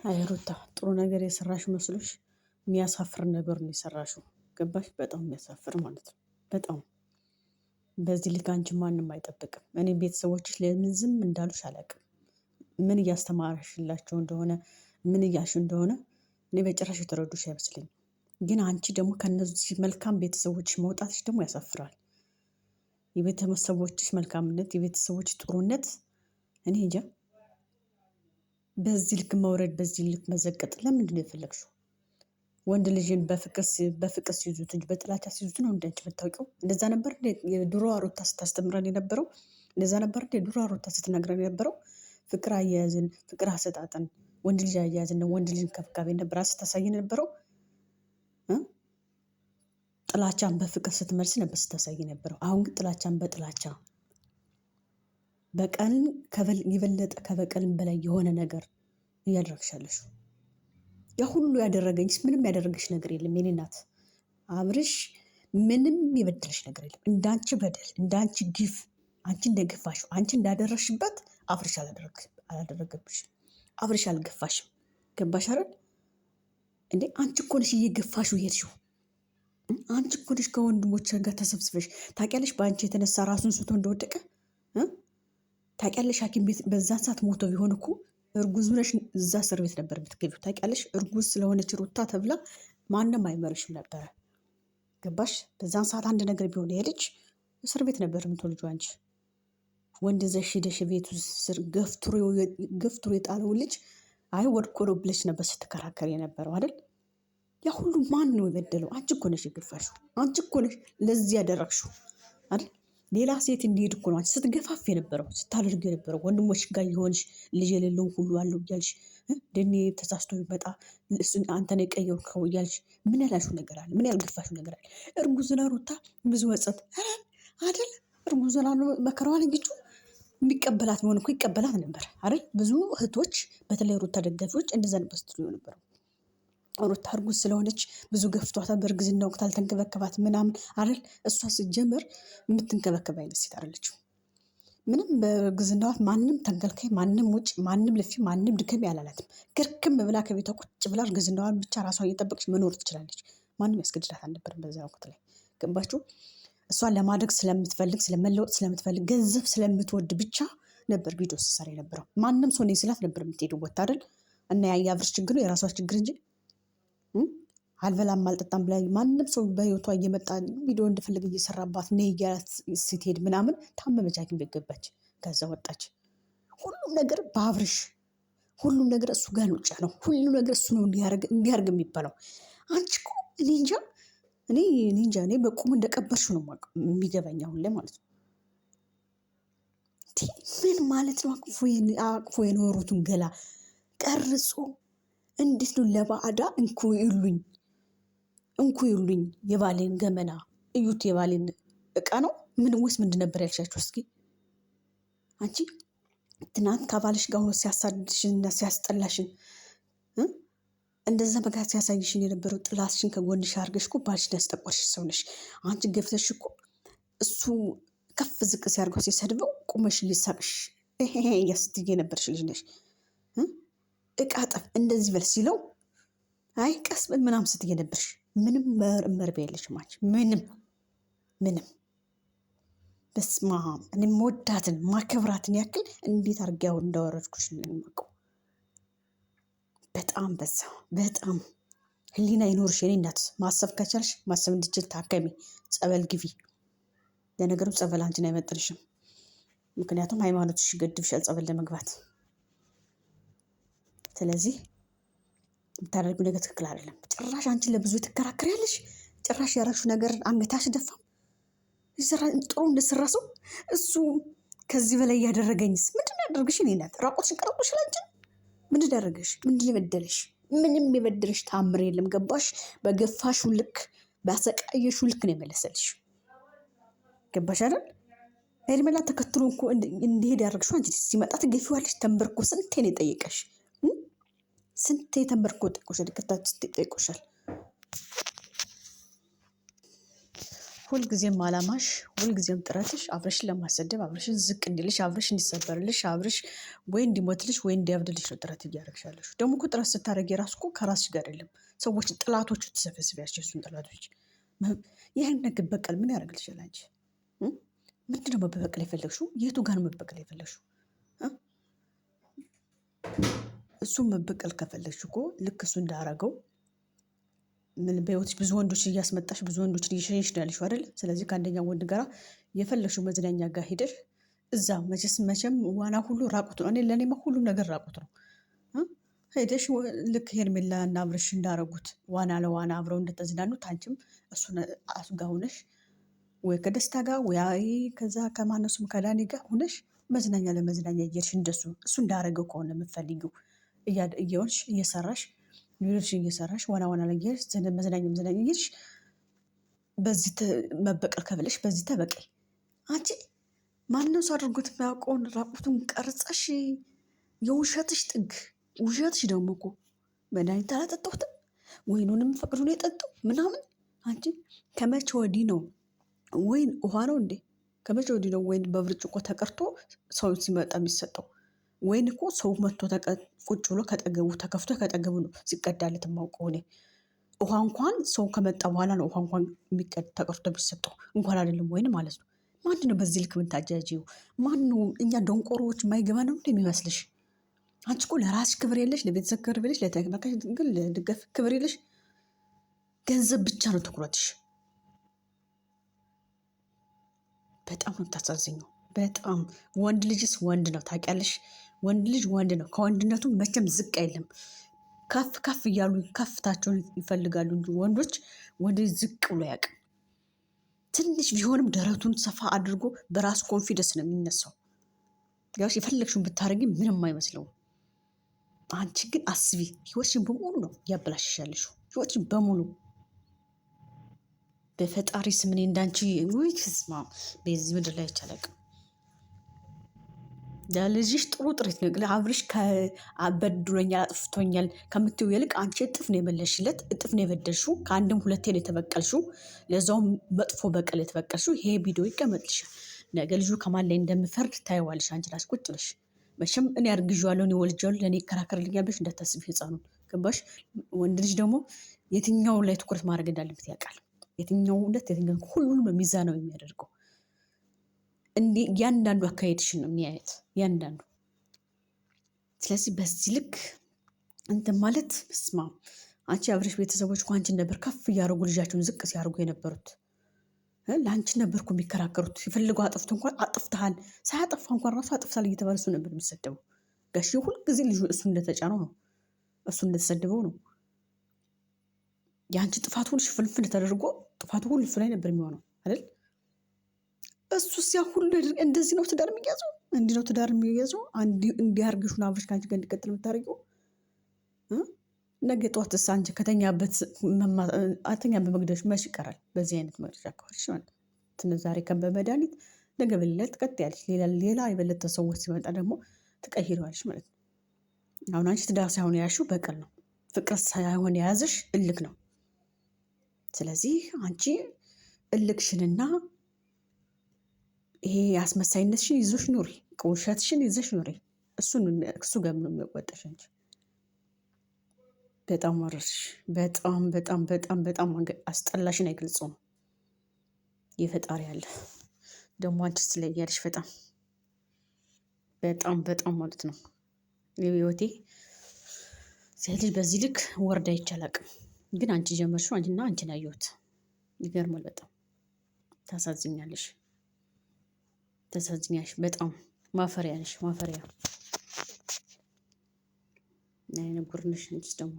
አይ ሩታ ጥሩ ነገር የሰራሽ መስሎሽ የሚያሳፍር ነገር ነው የሰራሽው። ገባሽ? በጣም የሚያሳፍር ማለት ነው። በጣም በዚህ ልክ አንቺ ማንም አይጠብቅም። እኔ ቤተሰቦችሽ ለምን ዝም እንዳሉሽ አላውቅም። ምን እያስተማረሽላቸው እንደሆነ ምን እያልሽ እንደሆነ እኔ በጭራሽ የተረዱሽ አይመስለኝም። ግን አንቺ ደግሞ ከነዚህ መልካም ቤተሰቦችሽ መውጣትሽ ደግሞ ያሳፍራል። የቤተሰቦችሽ መልካምነት የቤተሰቦችሽ ጥሩነት እኔ እንጃ። በዚህ ልክ መውረድ በዚህ ልክ መዘቀጥ ለምንድን ነው የፈለግሽው? ወንድ ልጅን በፍቅር ሲይዙት እንጂ በጥላቻ ሲይዙት ነው እንደ አንቺ የምታውቂው? እንደዛ ነበር እንደ የድሮ ሩታ ስታስተምረን የነበረው? እንደዛ ነበር እንደ የድሮ ሩታ ስትነግረን የነበረው? ፍቅር አያያዝን ፍቅር አሰጣጥን ወንድ ልጅ አያያዝን ነው ወንድ ልጅ እንክብካቤ ነበር ስታሳየን የነበረው። ጥላቻን በፍቅር ስትመልስ ነበር ስታሳይ ነበረው። አሁን ግን ጥላቻን በጥላቻ በቀልን የበለጠ ከበቀልም በላይ የሆነ ነገር እያደረግሻለሽ። ያ ሁሉ ያደረገኝስ ምንም ያደረገሽ ነገር የለም የኔ እናት። አብርሽ ምንም የበደለሽ ነገር የለም። እንዳንቺ በደል እንዳንቺ ግፍ አንቺ እንደገፋሽው አንቺ እንዳደረሽበት አብርሽ አላደረገብሽም። አብርሽ አልገፋሽም። ገባሽ አይደል እንዴ? አንቺ እኮ ነሽ እየገፋሽው የሄድሽው። አንቺ እኮ ነሽ ከወንድሞች ጋር ተሰብስበሽ ታውቂያለሽ። በአንቺ የተነሳ ራሱን ስቶ እንደወደቀ ታውቂያለሽ። ሐኪም ቤት በዛን ሰዓት ሞቶ ቢሆን እኮ እርጉዝ ነሽ እዛ እስር ቤት ነበር የምትገቢው። ታውቂያለሽ። እርጉዝ ስለሆነች ሩታ ተብላ ማንም አይመርሽም ነበረ። ገባሽ? በዛን ሰዓት አንድ ነገር ቢሆን የልጅ እስር ቤት ነበር የምትወልጂው አንቺ። ወንድ ዘሽ ሄደሽ ቤቱ ስር ገፍትሮ የጣለው ልጅ አይ ወድቆ ነው ብለሽ ነበር ስትከራከር የነበረው አይደል? ያ ሁሉ ማን ነው የበደለው? አንቺ እኮ ነሽ የገፋሽው። አንቺ እኮ ነሽ ለዚህ ያደረግሽው አይደል? ሌላ ሴት እንዲሄድ እኮ ነው አንቺ ስትገፋፍ የነበረው ስታደርግ የነበረው። ወንድሞች ጋር የሆንሽ ልጅ የሌለውን ሁሉ አለው እያልሽ ደኔ ተሳስቶ ቢመጣ አንተን የቀየርከው እያልሽ ምን ያላልሽው ነገር አለ? ምን ያልገፋሽው ነገር አለ? እርጉዝና ሩታ ብዙ ወጸት አይደል? እርጉዝና መከራዋን እንግጩ የሚቀበላት መሆን እኮ ይቀበላት ነበር አይደል? ብዙ እህቶች በተለይ ሩታ ደጋፊዎች እንደዛ ነበር ስትሉ ነበር። ሩታ እርጉዝ ስለሆነች ብዙ ገፍቷታል። በእርግዝና ወቅት አልተንከባከባት ምናምን አይደል? እሷ ስትጀምር የምትንከባከብ አይነት ሴት አይደለችም። ምንም በእርግዝና ወቅት ማንም ተንከልካይ ማንም ውጭ ማንም ልፊ ማንም ድከም ያላላትም። ግርክም ብላ ከቤቷ ቁጭ ብላ እርግዝናዋን ብቻ ራሷን እየጠበቀች መኖር ትችላለች። ማንም ያስገድዳት አልነበረም በዛ ወቅት ላይ። ገባችሁ? እሷን ለማድረግ ስለምትፈልግ ስለመለወጥ ስለምትፈልግ ገንዘብ ስለምትወድ ብቻ ነበር ቪዲዮ ስትሰራ የነበረው። ማንም ሰው እኔ ስላት ነበር የምትሄደው ወጥ አይደል? እና የአብርሽ ችግር ነው የራሷ ችግር እንጂ አልበላም አልጠጣም ብላ ማንም ሰው በህይወቷ እየመጣ ቪዲዮ እንደፈለገ እየሰራባት ነይ እያላት ስትሄድ ምናምን ታመመች፣ ሐኪም ቤት ገባች፣ ከዛ ወጣች። ሁሉም ነገር በአብርሽ ሁሉም ነገር እሱ ጋር ነው ነው ሁሉም ነገር እሱ ነው እንዲያርግ የሚባለው። አንቺ እኮ እኔ እንጃ እኔ በቁሙ እንደቀበርሽ ነው የሚገባኝ አሁን ላይ ማለት ነው። ምን ማለት ነው? አቅፎ የኖሩትን ገላ ቀርጾ እንዴት ነው ለባዕዳ እንኩ ይሉኝ የባሌን ገመና እዩት የባሌን እቃ ነው ምን ወይስ ምንድን ነበር ያልሻችሁ? እስኪ አንቺ ትናንት ከባልሽ ጋር ሆኖ ሲያሳድድሽና ሲያስጠላሽን እንደዛ በጋር ሲያሳይሽን የነበረው ጥላትሽን ከጎንሽ አድርገሽ እኮ ባልሽን ያስጠቆርሽ ሰው ነሽ አንቺ። ገብተሽ እኮ እሱ ከፍ ዝቅ ሲያርገው ሲሰድበው ቁመሽ ሊሳቅሽ እያስትዬ ነበርሽ ልጅ ነሽ። እቃ ጠፍ እንደዚህ በል ሲለው አይ ቀስ በል ምናምን ስትይ ነበርሽ። ምንም መርበ የለሽም አንቺ ምንም። በስመ አብ እኔ መወዳትን ማከብራትን ያክል እንዴት አድርጌው እንዳወረድኩሽ ነው የማውቀው። በጣም በዛ በጣም ህሊና ይኖርሽ የኔ እናት። ማሰብ ከቻልሽ ማሰብ እንድችል ታከሚ፣ ጸበል ግቢ። ለነገሩ ጸበል አንቺን አይመጥንሽም፣ ምክንያቱም ሃይማኖትሽ ይገድብሻል ጸበል ለመግባት። ስለዚህ የምታደርጊው ነገር ትክክል አይደለም። ጭራሽ አንቺን ለብዙ ትከራከሪያለሽ። ጭራሽ ያደረግሽው ነገር አንገታሽ ደፋም። ጥሩ እንደሰራ ሰው እሱ ከዚህ በላይ ያደረገኝስ ምንድን ያደርግሽ? እኔ ናት ራቆትሽን ቀረጦሽ ላንቺ ምንድን ያደረገሽ? ምንድን የበደለሽ? ምንም የበደለሽ ታምር የለም። ገባሽ? በገፋሽው ልክ ባሰቃየሽው ልክ ነው የመለሰልሽ። ገባሽ አይደል? ሄርሜላ ተከትሎ እኮ እንዲሄድ ያደረግሽው አንቺ። ሲመጣ ትገፊዋለሽ። ተንበርኮ ስንቴ ነው የጠየቀሽ? ስንቴ ተንበርኮ ጠይቆሻል። ይቅርታ ጠይቆሻል። ሁልጊዜም አላማሽ፣ ሁልጊዜም ጥረትሽ አብርሽን ለማሰደብ፣ አብርሽን ዝቅ እንዲልሽ፣ አብርሽ እንዲሰበርልሽ፣ አብርሽ ወይ እንዲሞትልሽ ወይ እንዲያብድልሽ ነው ጥረት እያደረግሻለሽ። ደግሞ እኮ ጥረት ስታደርጊ የራሱ እኮ ከራስሽ ጋር አይደለም ሰዎች ጥላቶቹ ትሰበስቢያቸው፣ የእሱን ጥላቶች። ይህን ነገር በቀል ምን ያደርግልሻል አንቺ? ምንድነው መበቀል የፈለግሽው? የቱ ጋር ነው መበቀል የፈለግሽው? እሱን መበቀል ከፈለግሽ እኮ ልክ እሱ እንዳረገው ምን በህይወትሽ ብዙ ወንዶች እያስመጣሽ ብዙ ወንዶች እየሸኘሽ ነው ያለሽው አይደል? ስለዚህ ከአንደኛው ወንድ ጋር የፈለግሽው መዝናኛ ጋር ሄደሽ እዛ መቼም ዋና ሁሉ ራቁት ነው። ለእኔማ ሁሉም ነገር ራቁት ነው። ሄደሽ ልክ ሄርሜላ እና አብርሽ እንዳረጉት ዋና ለዋና አብረው እንደተዝናኑት አንቺም እሱን ጋር ሆነሽ ወይ ከደስታ ጋር ወይ ከዛ ከማነሱም ከዳኒ ጋር ሆነሽ መዝናኛ ለመዝናኛ እየሄድሽ እንደሱ እሱ እንዳረገው ከሆነ የምትፈልጊው እየሆንሽ እየሰራሽ ሌሎችን እየሰራሽ ዋና ዋና ላይ እየሄድሽ መዝናኛ እየሄድሽ በዚህ መበቀል ከብለሽ በዚህ ተበቀይ። አንቺ ማንም ሰው አድርጎት የሚያውቀውን ራቁቱን ቀርጸሽ የውሸትሽ ጥግ። ውሸትሽ ደግሞ እኮ መድኃኒት አላጠጣሁትም ወይኑንም ፈቅዶ ነው የጠጣው ምናምን። አንቺ ከመቼ ወዲህ ነው ወይን ውሃ ነው እንዴ? ከመቼ ወዲህ ነው ወይን በብርጭቆ ተቀርቶ ሰው ሲመጣ የሚሰጠው? ወይን እኮ ሰው መጥቶ ቁጭ ብሎ ከጠገቡ ተከፍቶ ከጠገቡ ነው ሲቀዳለት የማውቀው እኔ። ውሃ እንኳን ሰው ከመጣ በኋላ ነው ውሃ እንኳን ተቀርቶ የሚሰጠው እንኳን አይደለም ወይን ማለት ነው። ማን ነው በዚህ ልክ የምታጃጂው? ማነው? እኛ ደንቆሮዎች የማይገባ ነው የሚመስልሽ? አንቺ እኮ ለራስሽ ክብር የለሽ፣ ለቤተሰብ ክብር የለሽ፣ ለተመልካች ግን ለድጋፍ ክብር የለሽ። ገንዘብ ብቻ ነው ትኩረትሽ። በጣም ነው የምታሳዝኘው። በጣም ወንድ ልጅስ ወንድ ነው ታውቂያለሽ። ወንድ ልጅ ወንድ ነው። ከወንድነቱ መቼም ዝቅ አይልም። ከፍ ከፍ እያሉ ከፍታቸውን ይፈልጋሉ እንጂ ወንዶች ወንድ ልጅ ዝቅ ብሎ ያውቅም። ትንሽ ቢሆንም ደረቱን ሰፋ አድርጎ በራሱ ኮንፊደንስ ነው የሚነሳው። ያውሽ የፈለግሽውን ብታደርጊ ምንም አይመስለውም። አንቺ ግን አስቢ፣ ህይወትሽን በሙሉ ነው እያበላሽሻለሽ። ህይወትሽን በሙሉ በፈጣሪ ስም እኔ እንዳንቺ ወይ ስማ በዚህ ምድር ላይ አይቻልም። ለልጅሽ ጥሩ ጥሪት ነው። ለአብርሽ ከበድሮኛል አጥፍቶኛል ከምትይው ይልቅ አንቺ እጥፍ ነው የመለሽለት፣ እጥፍ ነው የበደልሽው። ከአንድም ሁለቴ ነው የተበቀልሽው፣ ለዛውም መጥፎ በቀል የተበቀልሽው። ይሄ ቪዲዮ ይቀመጥልሻል። ነገ ልጁ ከማን ላይ እንደምፈርድ ታይዋለሽ። አንቺ ራስሽ ቁጭ ብለሽ መቼም እኔ አርግዤዋለሁ እኔ ወልጄዋለሁ ለእኔ ይከራከርልኛል ብለሽ እንዳታስቢ ህፃኑን። ገባሽ? ወንድ ልጅ ደግሞ የትኛው ላይ ትኩረት ማድረግ እንዳለበት ያውቃል። የትኛው እውነት የትኛው ሁሉንም በሚዛናው የሚያደርገው እያንዳንዱ አካሄድሽን ነው የሚያየት እያንዳንዱ። ስለዚህ በዚህ ልክ እንትን ማለት ስማ፣ አንቺ አብርሽ ቤተሰቦች እኮ አንቺን ነበር ከፍ እያደረጉ ልጃቸውን ዝቅ ሲያደርጉ የነበሩት። ለአንቺ ነበርኩ የሚከራከሩት። የፈልገው አጥፍቶ እንኳን አጥፍተሃል፣ ሳያጠፋ እንኳን ራሱ አጥፍታል እየተባለ እሱ ነበር የሚሰደበው። ጋሽ ሁልጊዜ ልጁ እሱ እንደተጫነው ነው፣ እሱ እንደተሰደበው ነው። የአንቺ ጥፋት ሁሉ ሽፍንፍን ተደርጎ ጥፋቱ ሁሉ እሱ ላይ ነበር የሚሆነው አይደል? እሱ ሲያ ሁሉ እንደዚህ ነው ትዳር የሚያዘው፣ እንዲህ ነው ትዳር የሚያዘው። እንዲያርግሹን አብርሽ ከአንቺ ጋር እንዲቀጥል የምታደርጊው ነገ ጠዋት አንቺ ከተኛበት መግደልሽ መች ይቀራል? በዚህ አይነት መግደሻ ከሆንሽ ማለት ዛሬ በመድኃኒት ነገ በሌላ ትቀጥያለሽ። ሌላ የበለጠ ሰዎች ሲመጣ ደግሞ ትቀይረዋለሽ ማለት ነው። አሁን አንቺ ትዳር ሳይሆን የያዝሽው በቀል ነው፣ ፍቅር ሳይሆን የያዘሽ እልክ ነው። ስለዚህ አንቺ እልክሽንና ይሄ አስመሳይነትሽን ይዞሽ ኑሪ፣ ውሸትሽን ይዘሽ ኑሪ። እሱ ጋር ነው የሚያወጣሽ። አንቺ በጣም ወረርሽ፣ በጣም በጣም በጣም በጣም አስጠላሽን አይገልጸውም። የፈጣሪ ያለ ደግሞ አንቺ ስለያለሽ በጣም በጣም በጣም ማለት ነው ህይወቴ ሴት ልጅ በዚህ ልክ ወርዳ አይቻላቅም። ግን አንቺ ጀመርሽው፣ አንቺና አንቺን ያየሁት ይገርማል። በጣም ታሳዝኛለሽ፣ ታሳዝኛለሽ። በጣም ማፈሪያ ነሽ፣ ማፈሪያ። ናይ ነጉርነሽ እንጂ ደግሞ